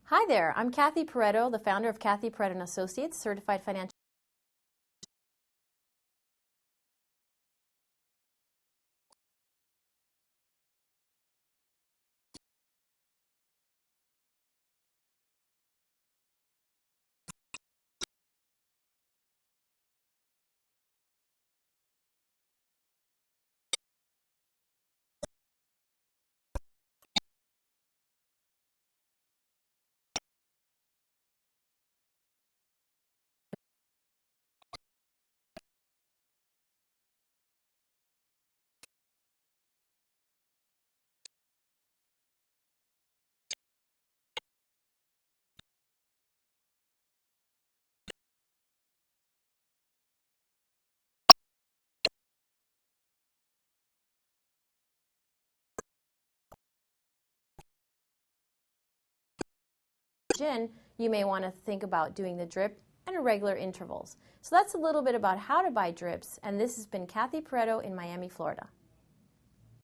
Hi there, I'm Kathy Pareto, the founder of Kathy Pareto & Associates, certified financial gin, you may want to think about doing the drip and irregular intervals. So that's a little bit about how to buy drips, and this has been Kathy Pareto in Miami, Florida.